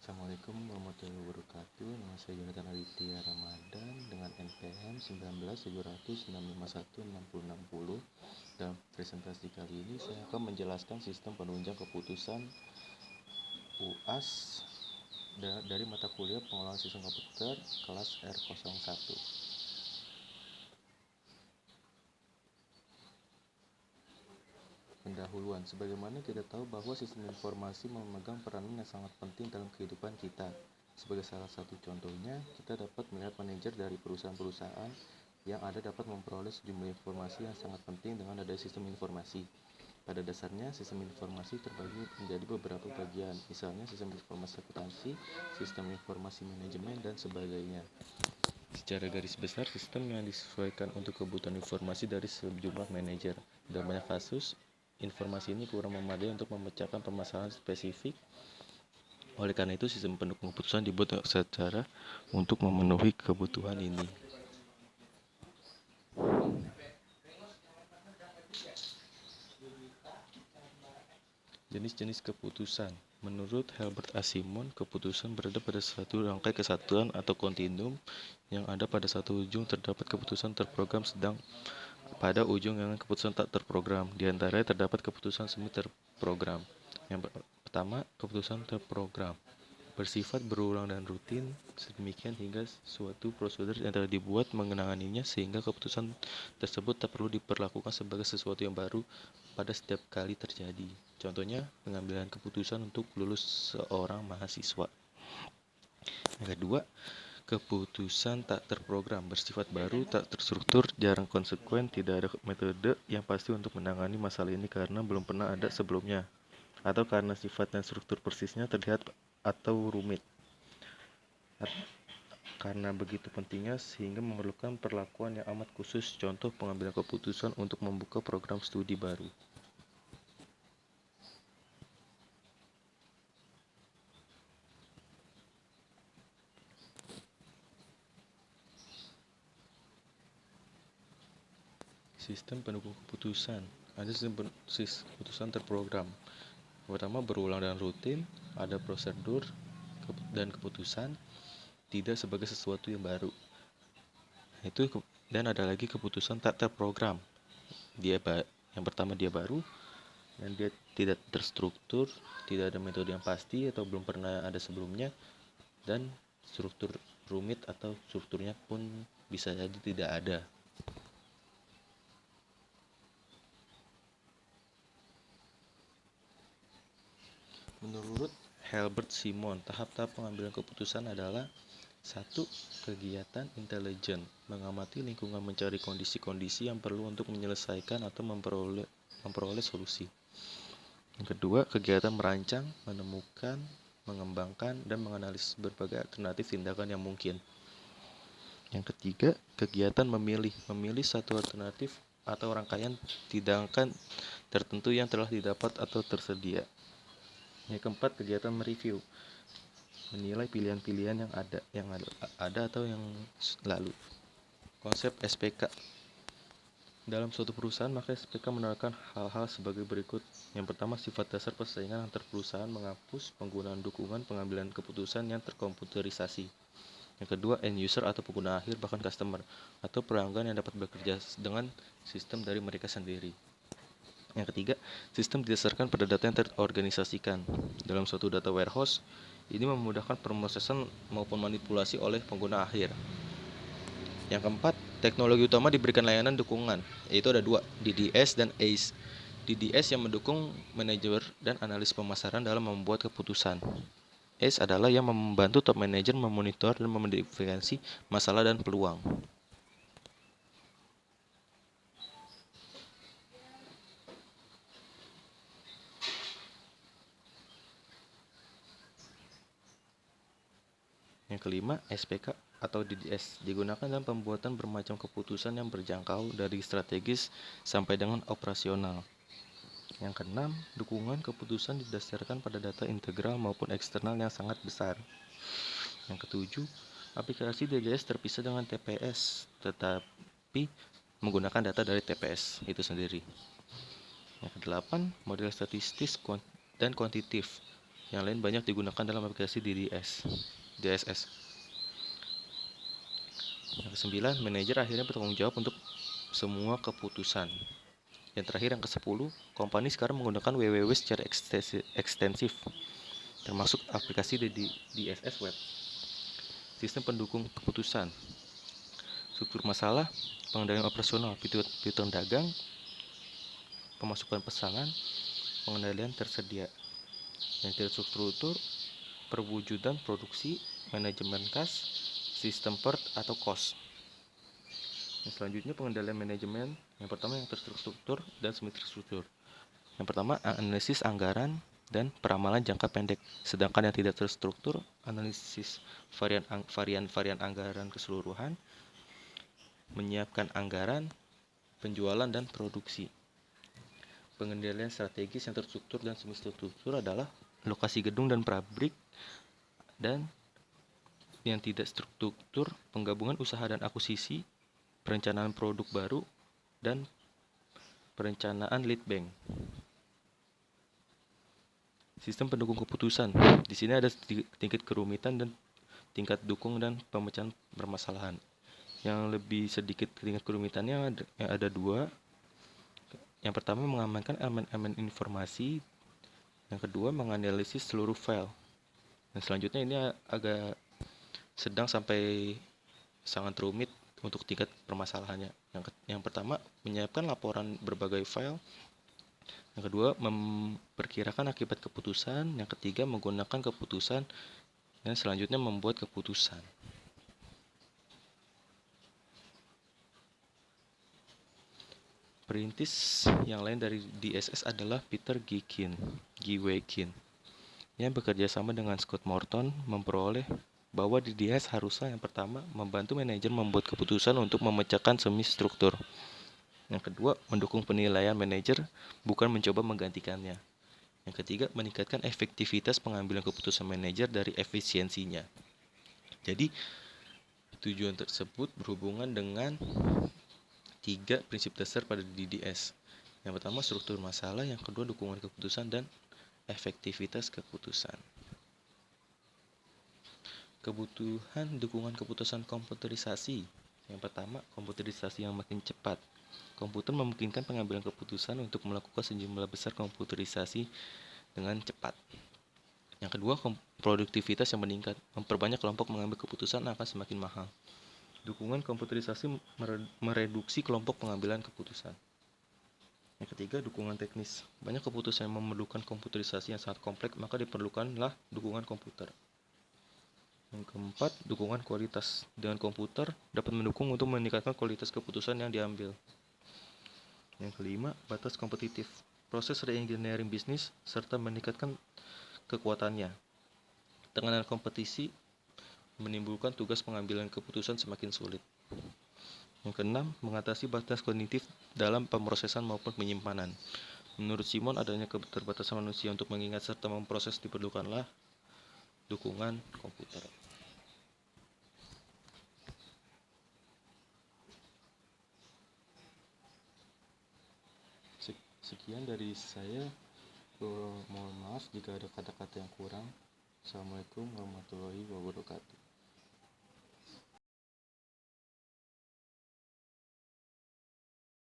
Assalamualaikum warahmatullahi wabarakatuh. Nama saya Jonathan Aditya Ramadan dengan NPM 1971951660. Dalam presentasi kali ini saya akan menjelaskan sistem penunjang keputusan UAS dari mata kuliah pengelolaan sistem komputer kelas R01. Pendahuluan. Sebagaimana kita tahu bahwa sistem informasi memegang peranan yang sangat penting dalam kehidupan kita. Sebagai salah satu contohnya, kita dapat melihat manajer dari perusahaan-perusahaan yang ada dapat memperoleh sejumlah informasi yang sangat penting dengan adanya sistem informasi. Pada dasarnya, sistem informasi terbagi menjadi beberapa bagian, misalnya sistem informasi akuntansi, sistem informasi manajemen, dan sebagainya. Secara garis besar, sistem yang disesuaikan untuk kebutuhan informasi dari sejumlah manajer. Dalam banyak kasus, informasi ini kurang memadai untuk memecahkan permasalahan spesifik. Oleh karena itu, sistem pendukung keputusan dibuat secara untuk memenuhi kebutuhan ini. Jenis-jenis keputusan. Menurut Herbert Asimov, keputusan berada pada suatu rangkai kesatuan atau kontinum yang ada pada satu ujung terdapat keputusan terprogram, sedang pada ujung yang keputusan tak terprogram. Di antaranya terdapat keputusan semi terprogram. Yang pertama, keputusan terprogram bersifat berulang dan rutin, sedemikian hingga suatu prosedur yang telah dibuat mengenanganinya sehingga keputusan tersebut tak perlu diperlakukan sebagai sesuatu yang baru pada setiap kali terjadi. Contohnya, pengambilan keputusan untuk lulus seorang mahasiswa. Yang kedua, keputusan tak terprogram bersifat baru, tak terstruktur, jarang konsekuen, tidak ada metode yang pasti untuk menangani masalah ini karena belum pernah ada sebelumnya, atau karena sifat dan struktur persisnya terlihat atau rumit. Karena begitu pentingnya sehingga memerlukan perlakuan yang amat khusus, contoh pengambilan keputusan untuk membuka program studi baru. Sistem pendukung keputusan. Ada sistem keputusan terprogram. Pertama, berulang dan rutin, ada prosedur dan keputusan, tidak sebagai sesuatu yang baru. Dan ada lagi keputusan tak terprogram. Yang pertama dia baru dan dia tidak terstruktur, tidak ada metode yang pasti atau belum pernah ada sebelumnya, dan struktur rumit atau strukturnya pun bisa jadi tidak ada. Menurut Herbert Simon, tahap-tahap pengambilan keputusan adalah 1. Kegiatan intelijen, mengamati lingkungan, mencari kondisi-kondisi yang perlu untuk menyelesaikan atau memperoleh solusi. Yang kedua, kegiatan merancang, menemukan, mengembangkan, dan menganalisis berbagai alternatif tindakan yang mungkin. Yang ketiga, kegiatan memilih satu alternatif atau rangkaian tindakan tertentu yang telah didapat atau tersedia. Yang keempat, kegiatan mereview, menilai pilihan-pilihan yang ada atau yang lalu. Konsep SPK. Dalam suatu perusahaan, maka SPK menerapkan hal-hal sebagai berikut. Yang pertama, sifat dasar persaingan antar perusahaan, menghapus penggunaan dukungan pengambilan keputusan yang terkomputerisasi. Yang kedua, end user atau pengguna akhir, bahkan customer atau pelanggan yang dapat bekerja dengan sistem dari mereka sendiri. Yang ketiga, sistem didasarkan pada data yang terorganisasikan. Dalam suatu data warehouse, ini memudahkan pemrosesan maupun manipulasi oleh pengguna akhir. Yang keempat, teknologi utama diberikan layanan dukungan, yaitu ada 2, DDS dan ACE. DDS yang mendukung manajer dan analis pemasaran dalam membuat keputusan. ACE adalah yang membantu top manager memonitor dan mendefiniasi masalah dan peluang. Yang kelima, SPK atau DDS digunakan dalam pembuatan bermacam keputusan yang berjangkau dari strategis sampai dengan operasional. Yang keenam, dukungan keputusan didasarkan pada data integral maupun eksternal yang sangat besar. Yang ketujuh, aplikasi DDS terpisah dengan TPS, tetapi menggunakan data dari TPS itu sendiri. Yang kedelapan, model statistis dan kuantitatif yang lain banyak digunakan dalam aplikasi DSS. Yang ke-9, manajer akhirnya bertanggung jawab untuk semua keputusan. Yang terakhir, yang ke-10, company sekarang menggunakan WWW secara ekstensif, termasuk aplikasi di DSS web. Sistem pendukung keputusan, struktur masalah, pengendalian operasional, fitur dagang, pemasukan pesanan, pengendalian tersedia. Yang tidak struktur, perwujudan produksi, manajemen kas, sistem per atau cost. Yang selanjutnya pengendalian manajemen. Yang pertama yang terstruktur dan semi terstruktur. Yang pertama analisis anggaran dan peramalan jangka pendek. Sedangkan yang tidak terstruktur analisis varian anggaran keseluruhan, menyiapkan anggaran, penjualan dan produksi. Pengendalian strategis yang terstruktur dan semi terstruktur adalah lokasi gedung dan pabrik, dan yang tidak struktur penggabungan usaha dan akuisisi, perencanaan produk baru, dan perencanaan lead bank. Sistem pendukung keputusan. Di sini ada tingkat kerumitan dan tingkat dukung dan pemecahan permasalahan. Yang lebih sedikit tingkat kerumitannya ada dua. Yang pertama mengamankan elemen-elemen informasi. Yang kedua menganalisis seluruh file. Dan selanjutnya ini agak sedang sampai sangat rumit untuk tingkat permasalahannya. Yang pertama menyiapkan laporan berbagai file. Yang kedua memperkirakan akibat keputusan. Yang ketiga menggunakan keputusan. Dan selanjutnya membuat keputusan. Perintis yang lain dari DSS adalah Peter Giweikin yang bekerja sama dengan Scott Morton memperoleh bahwa di DSS harusnya yang pertama membantu manajer membuat keputusan untuk memecahkan semi struktur. Yang kedua, mendukung penilaian manajer, bukan mencoba menggantikannya. Yang ketiga, meningkatkan efektivitas pengambilan keputusan manajer dari efisiensinya. Jadi, tujuan tersebut berhubungan dengan 3 prinsip dasar pada DDS. Yang pertama, struktur masalah. Yang kedua, dukungan keputusan dan efektivitas keputusan. Kebutuhan dukungan keputusan komputerisasi. Yang pertama, komputerisasi yang makin cepat. Komputer memungkinkan pengambilan keputusan untuk melakukan sejumlah besar komputerisasi dengan cepat. Yang kedua, produktivitas yang meningkat. Memperbanyak kelompok mengambil keputusan akan semakin mahal. Dukungan komputerisasi mereduksi kelompok pengambilan keputusan. Yang ketiga, dukungan teknis. Banyak keputusan yang memerlukan komputerisasi yang sangat kompleks, maka diperlukanlah dukungan komputer. Yang keempat, dukungan kualitas. Dengan komputer dapat mendukung untuk meningkatkan kualitas keputusan yang diambil. Yang kelima, batas kompetitif. Proses reengineering bisnis serta meningkatkan kekuatannya. Tekanan kompetisi menimbulkan tugas pengambilan keputusan semakin sulit. Yang keenam, mengatasi batas kognitif dalam pemrosesan maupun penyimpanan. Menurut Simon, adanya keterbatasan manusia untuk mengingat serta memproses diperlukanlah dukungan komputer. Sekian dari saya. Mohon maaf jika ada kata-kata yang kurang. Assalamualaikum warahmatullahi wabarakatuh.